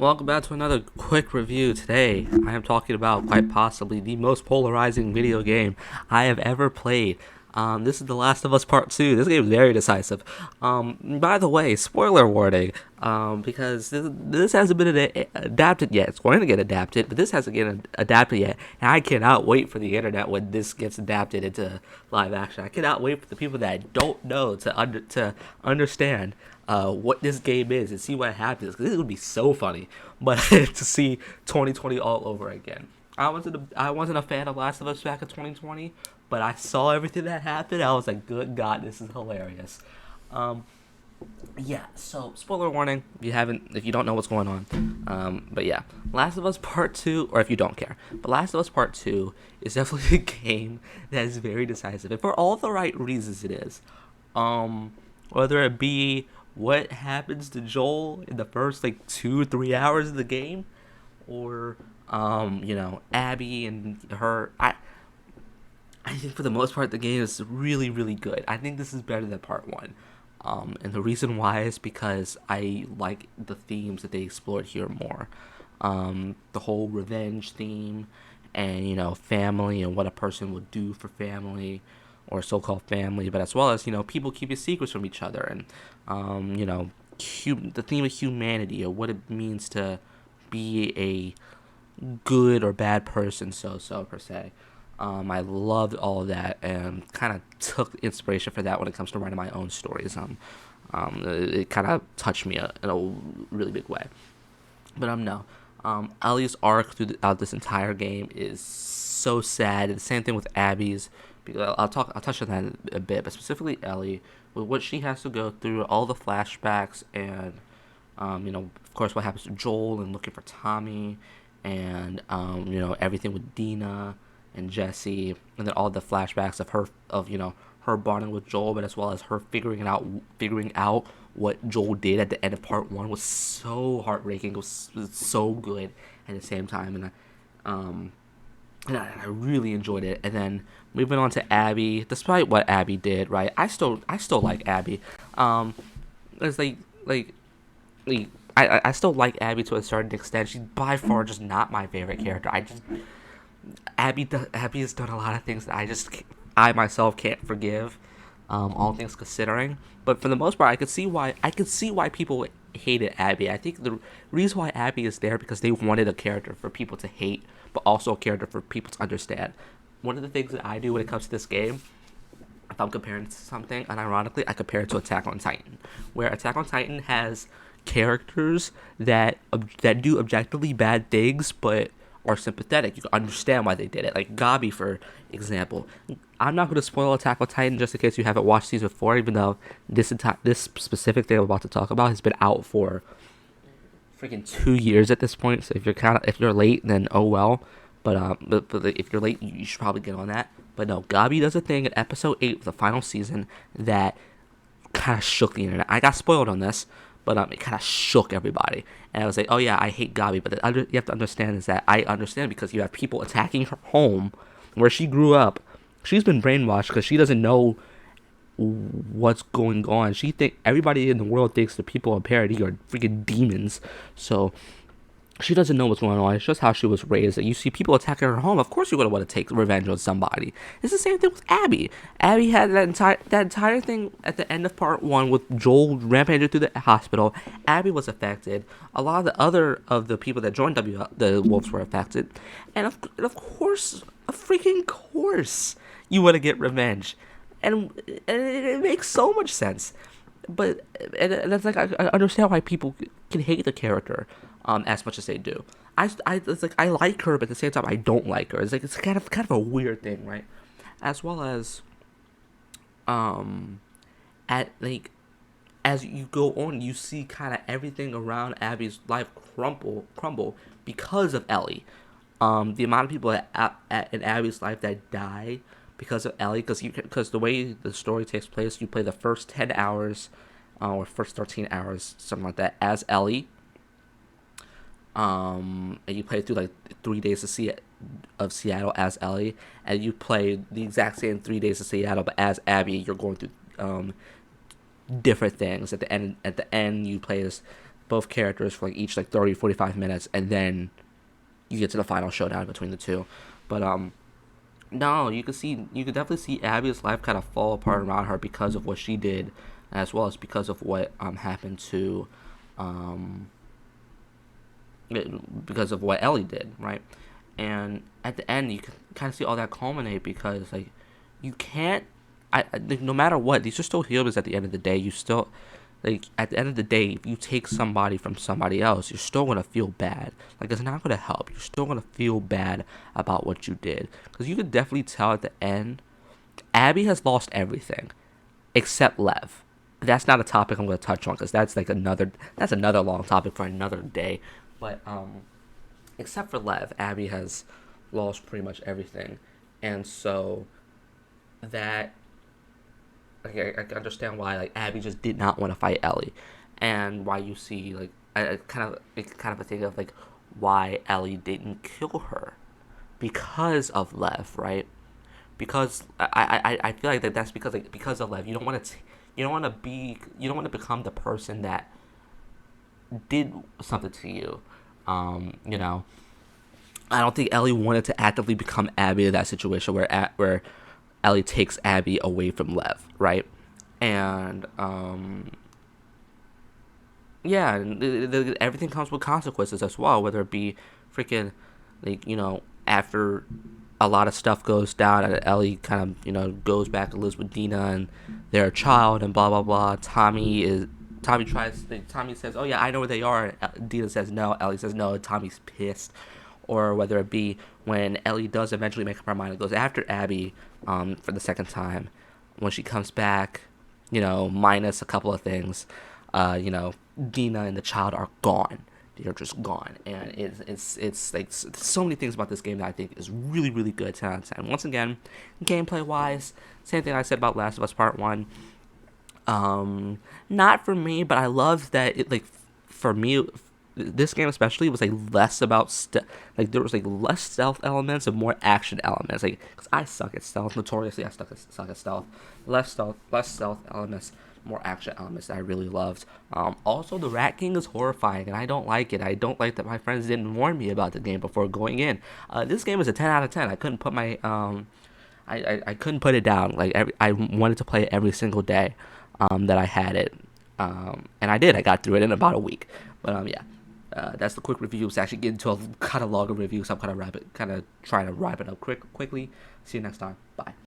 Welcome back to another quick review. Today, I am talking about quite possibly the most polarizing video game I have ever played. This is The Last of Us Part 2. This game is very decisive. By the way, spoiler warning, because this hasn't been adapted yet. It's going to get adapted, but this hasn't get adapted yet. And I cannot wait for the internet when this gets adapted into live action. I cannot wait for the people that don't know to understand what this game is and see what happens. Because this would be so funny, but to see 2020 all over again. I wasn't a fan of Last of Us back in 2020, but I saw everything that happened. I was like, good God, this is hilarious. Um, yeah. So spoiler warning if you don't know what's going on. But yeah, Last of Us Part Two, or if you don't care, but Last of Us Part Two is definitely a game that is very decisive, and for all the right reasons it is. Whether it be what happens to Joel in the first like 2 or 3 hours of the game, or Abby and her. I think for the most part the game is really really good. I think this is better than part one. And the reason why is because I like the themes that they explored here more. The whole revenge theme, and family and what a person would do for family, or so-called family, but as well as people keeping secrets from each other, and the theme of humanity, or what it means to be a good or bad person, so per se. I loved all of that and kind of took inspiration for that when it comes to writing my own stories. It kind of touched me in a really big way. But no. Ellie's arc throughout this entire game is so sad. And the same thing with Abby's. Because I'll touch on that a bit, but specifically Ellie, with what she has to go through, all the flashbacks, and of course, what happens to Joel and looking for Tommy, and everything with Dina and Jesse, and then all the flashbacks of her bonding with Joel, but as well as her figuring out what Joel did at the end of part one was so heartbreaking. It was so good at the same time, and I really enjoyed it. And then moving on to Abby, despite what Abby did, right? I still like Abby. It's like I still like Abby to a certain extent. She's by far just not my favorite character. Abby has done a lot of things that I myself can't forgive. All things considering, but for the most part, I could see why people hated Abby. I think the reason why Abby is there because they wanted a character for people to hate, but also a character for people to understand. One of the things that I do when it comes to this game, if I'm comparing it to something, unironically, I compare it to Attack on Titan, where Attack on Titan has characters that do objectively bad things, but are sympathetic. You can understand why they did it. Like Gabi, for example. I'm not going to spoil Attack on Titan just in case you haven't watched season 4, even though this specific thing I'm about to talk about has been out for freaking 2 years at this point. So if you're late, then oh well. But if you're late, you should probably get on that. But no, Gabi does a thing in episode 8 of the final season that kind of shook the internet. I got spoiled on this, but it kind of shook everybody. And I was like, oh yeah, I hate Gabi, but you have to understand is that I understand because you have people attacking her home where she grew up. She's been brainwashed because she doesn't know what's going on. Everybody in the world thinks the people of Parody are freaking demons. So she doesn't know what's going on. It's just how she was raised. You see people attacking her home. Of course, you're gonna want to take revenge on somebody. It's the same thing with Abby. Abby had that entire thing at the end of part one with Joel rampaging through the hospital. Abby was affected. A lot of the people that joined the Wolves were affected, and of course, a freaking course, you want to get revenge, and it makes so much sense. But and that's like I understand why people can hate the character as much as they do. It's like I like her, but at the same time I don't like her. It's kind of a weird thing, right? As well as at like as you go on, you see kind of everything around Abby's life crumble because of Ellie. The amount of people in Abby's life that die because of Ellie, because the way the story takes place, you play the first 10 hours, or first 13 hours, something like that, as Ellie. And you play through like 3 days of Seattle as Ellie, and you play the exact same 3 days of Seattle, but as Abby, you're going through different things. At the end, you play as both characters for like each like 30, 45 minutes, and then you get to the final showdown between the two. But no, you could definitely see Abby's life kind of fall apart around her because of what she did, as well as because of what happened to um because of what Ellie did, right? And at the end, you can kind of see all that culminate because like you can't. Like, no matter what, these are still humans. At the end of the day, you still like at the end of the day, if you take somebody from somebody else, you're still gonna feel bad. Like it's not gonna help. You're still gonna feel bad about what you did because you could definitely tell at the end, Abby has lost everything except Lev. That's not a topic I'm gonna touch on because that's another long topic for another day. But except for Lev, Abby has lost pretty much everything, and so that I can understand why like Abby just did not want to fight Ellie, and why you see like it's kind of a thing of like why Ellie didn't kill her because of Lev, right? Because I feel like that's because like because of Lev, you don't want to become the person that did something to you. You know, I don't think Ellie wanted to actively become Abby in that situation where Ellie takes Abby away from Lev, right? And yeah, everything comes with consequences as well, whether it be freaking like after a lot of stuff goes down and Ellie kind of goes back and lives with Dina and their child and blah blah blah. Tommy says, "Oh yeah, I know where they are." Dina says no. Ellie says no. Tommy's pissed. Or whether it be when Ellie does eventually make up her mind and goes after Abby for the second time. When she comes back, minus a couple of things, Dina and the child are gone. They're just gone, and it's like so many things about this game that I think is really really good. 10 out of 10. Once again, gameplay wise, same thing I said about Last of Us Part One. Not for me, but I love that it like for me. This game especially was like less about like there was like less stealth elements and more action elements. Like, cause I suck at stealth. Notoriously, I suck at stealth. Less stealth elements, more action elements that I really loved. Also, the Rat King is horrifying, and I don't like it. I don't like that my friends didn't warn me about the game before going in. This game is a 10 out of 10. I couldn't put my I couldn't put it down. Like I wanted to play it every single day that I had it. And I did. I got through it in about a week. But yeah. That's the quick review. It's actually getting to a kind of longer review, so I'm kind of trying to wrap it up quickly. See you next time. Bye.